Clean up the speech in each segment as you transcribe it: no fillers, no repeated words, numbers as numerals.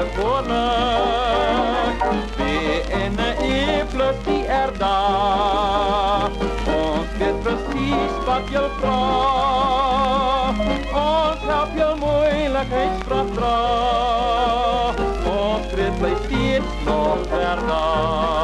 heerlijk wonen. BNE plus die erdag. Ons weet precies wat je vraagt. Ons help je moeilijkheidsvraag draag. Ons krit blijft steeds nog verder.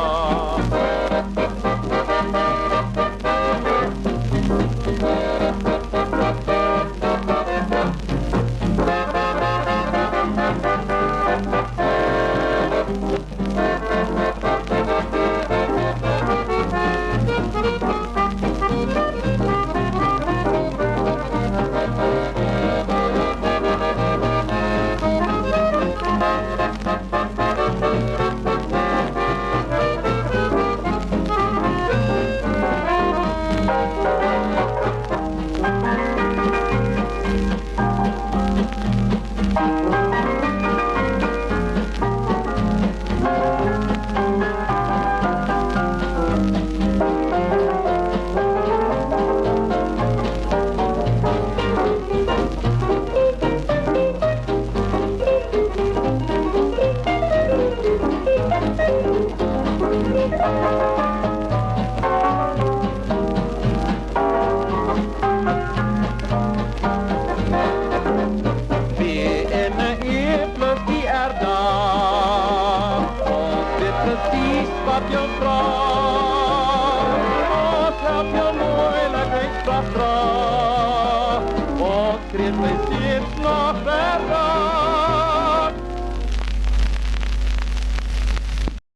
Precies wat je vraagt, ons help je moeilijkheidsvraag draag. Ons krit mij steeds nog verder.